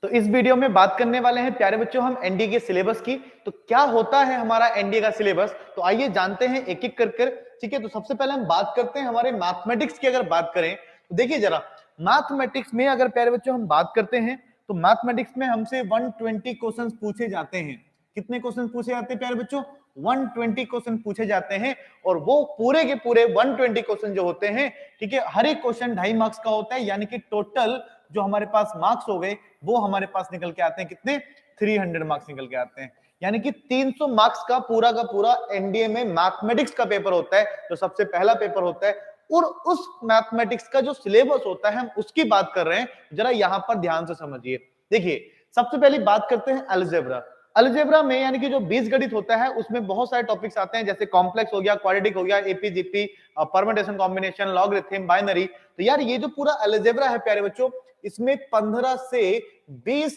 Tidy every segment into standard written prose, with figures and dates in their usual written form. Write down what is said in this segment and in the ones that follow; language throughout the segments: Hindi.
तो इस वीडियो में बात करने वाले हैं प्यारे बच्चों हम एनडीए के सिलेबस की। तो क्या होता है हमारा एनडीए का सिलेबस, तो आइए जानते हैं एक एक कर। ठीक है, तो सबसे पहले हम बात करते हैं हमारे मैथमेटिक्स की। अगर बात करें तो देखिए जरा, मैथमेटिक्स में अगर प्यारे बच्चों हम बात करते हैं तो मैथमेटिक्स में हमसे 120 क्वेश्चंस पूछे जाते हैं। कितने क्वेश्चन पूछे जाते हैं प्यारे बच्चों? 120 क्वेश्चन पूछे जाते हैं। और वो पूरे के पूरे 120 क्वेश्चन जो होते हैं, ठीक है, हर एक क्वेश्चन 2.5 मार्क्स का होता है, यानी कि टोटल जो हमारे पास मार्क्स हो गए वो हमारे पास निकल के आते हैं कितने? 300 मार्क्स निकल के आते हैं। यानी कि 300 मार्क्स का पूरा एनडीए में मैथमेटिक्स का पेपर होता है, जो सबसे पहला पेपर होता है। और उस मैथमेटिक्स का जो सिलेबस होता है हम उसकी बात कर रहे हैं, जरा यहां पर ध्यान से समझिए। देखिए, सबसे पहली बात करते हैं अलजेब्रा। अलजेब्रा में यानी कि जो बीजगणित होता है उसमें बहुत सारे टॉपिक्स आते हैं, जैसे कॉम्प्लेक्स हो गया, क्वाड्रेटिक हो गया, AP GP, permutation, combination, logarithm, binary. तो यार ये जो पूरा अलजेब्रा है प्यारे बच्चों, इसमें 15 से 20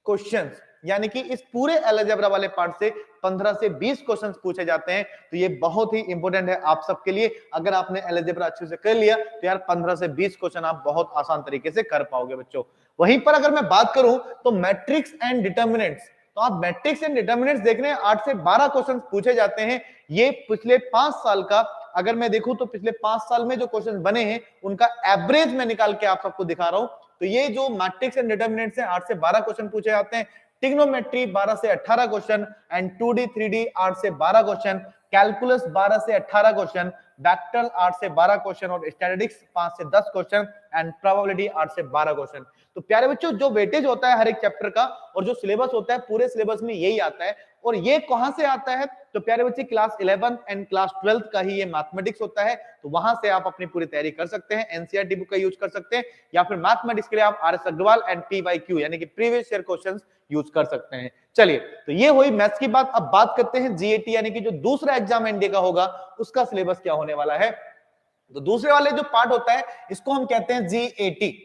क्वेश्चंस, यानी कि इस पूरे अलजेब्रा वाले पार्ट से 15 से 20 क्वेश्चंस पूछे जाते हैं। तो ये बहुत ही इंपॉर्टेंट है आप सबके लिए। अगर आपने अलजेब्रा अच्छे से कर लिया तो यार 15 से 20 क्वेश्चन आप बहुत आसान तरीके से कर पाओगे बच्चों। वहीं पर अगर मैं बात करूं तो मैट्रिक्स एंड डिटर्मिनेंट्स, तो आप मैट्रिक्स एंड डिटर्मिनेंट्स देख रहे हैं, 8 से 12 क्वेश्चन पूछे जाते हैं। ये पिछले 5 साल का अगर मैं देखूं तो पिछले 5 साल में जो क्वेश्चन बने हैं उनका एवरेज मैं निकाल के आप सबको दिखा रहा हूं। तो ये जो मैट्रिक्स एंड डिटर्मिनेंट्स हैं 8 से 12 क्वेश्चन पूछे जाते हैं। ट्रिग्नोमेट्री 12 से 18 क्वेश्चन, एंड 2D 3D 8 से 12 क्वेश्चन, कैलकुलस 12 से 18 क्वेश्चन, वेक्टर 8 से 12 क्वेश्चन, और स्टैटिस्टिक्स 5 से 10 क्वेश्चन, एंड प्रोबेबिलिटी 8 से 12 क्वेश्चन। तो प्यारे बच्चों, जो वेटेज होता है हर एक चैप्टर का और जो सिलेबस होता है पूरे सिलेबस में यही आता है। और ये कहां से आता है? तो प्यारे बच्चे क्लास 11 एंड क्लास 12 का ही ये मैथमेटिक्स होता है। तो वहां से आप अपनी पूरी तैयारी कर सकते हैं, एनसीईआरटी बुक का यूज कर सकते हैं, या फिर मैथमेटिक्स के लिए आप आरएस अग्रवाल एंड पीवाईक्यू यानी कि प्रीवियस ईयर क्वेश्चंस यूज कर सकते हैं। चलिए, तो ये हुई मैथ्स की बात। अब बात करते हैं जीएटी यानी कि जो दूसरा एग्जाम एनडीए का होगा उसका सिलेबस क्या होने वाला है। तो दूसरे वाले जो पार्ट होता है इसको हम कहते हैं GAT,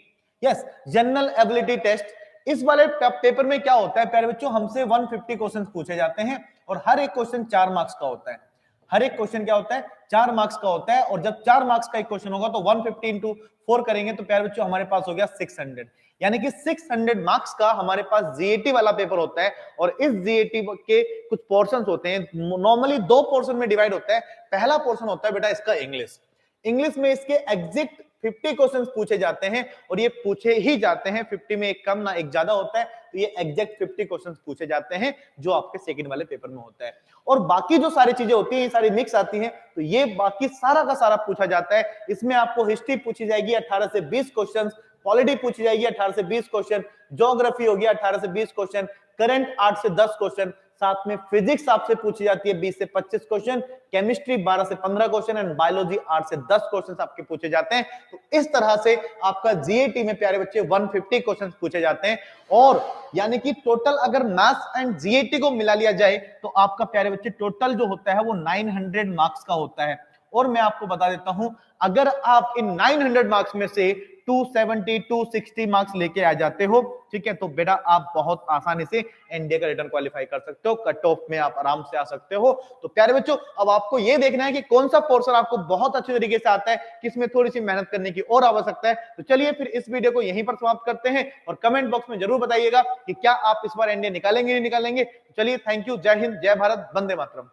yes, general ability test. इस वाले पेपर में क्या होता है प्यारे बच्चों, हमसे 150 क्वेश्चंस पूछे जाते हैं और हर एक क्वेश्चन 4 मार्क्स का होता है। हर एक क्वेश्चन क्या होता है? 4 मार्क्स का होता है। और जब 4 मार्क्स का एक क्वेश्चन होगा तो 150 इंटू 4 करेंगे तो प्यारे बच्चों हमारे पास हो गया 600, यानी कि 600 मार्क्स का हमारे पास जीएटी वाला पेपर होता है। और इस जीएटी के कुछ पोर्शंस होते हैं, नॉर्मली 2 पोर्शन में डिवाइड होता है। पहला पोर्शन होता है बेटा इसका इंग्लिश। इंग्लिश में इसके एग्जैक्ट 50 क्वेश्चंस पूछे जाते हैं, और ये पूछे ही जाते हैं, 50 में एक कम ना एक ज्यादा होता है। तो ये एग्जैक्ट 50 क्वेश्चंस पूछे जाते हैं जो आपके सेकंड वाले पेपर में होता है। और बाकी जो सारी चीजें होती हैं ये सारी मिक्स आती हैं, तो ये बाकी सारा का सारा पूछा जाता है। इसमें आपको हिस्ट्री पूछी जाएगी 18 से 20 क्वेश्चन, पॉलिटी पूछी जाएगी 18 से 20 क्वेश्चन, ज्योग्राफी होगी 18 से 20 क्वेश्चन, करंट 8 से 10 क्वेश्चन, साथ में फिजिक्स आपसे पूछी जाती है 20 से 25 क्वेश्चन, केमिस्ट्री 12 से 15 क्वेश्चन, एंड बायोलॉजी 8 से 10 क्वेश्चन आपके पूछे जाते हैं। तो इस तरह से आपका जीएटी में प्यारे बच्चे 150 क्वेश्चन पूछे जाते हैं। और यानी कि टोटल अगर मैथ्स एंड जीएटी को मिला लिया जाए तो आपका प्यारे बच्चे टोटल जो होता है वो 900 मार्क्स का होता है। और मैं आपको बता देता हूं, अगर आप इन 900 मार्क्स में से 270 260 मार्क्स लेके आ जाते हो, ठीक है, तो बेटा आप बहुत आसानी से एनडीए का रिटर्न क्वालिफाई कर सकते हो, कट ऑफ में आप आराम से आ सकते हो। तो प्यारे बच्चों, अब आपको ये देखना है कि कौन सा पोर्शन आपको बहुत अच्छे तरीके से आता है, किसमें थोड़ी सी मेहनत करने की और आवश्यकता है। तो चलिए फिर इस वीडियो को यहीं पर समाप्त करते हैं, और कमेंट बॉक्स में जरूर बताइएगा कि क्या आप इस बार एनडीए निकालेंगे नहीं निकालेंगे। चलिए, थैंक यू, जय हिंद, जय भारत, वंदे मातरम।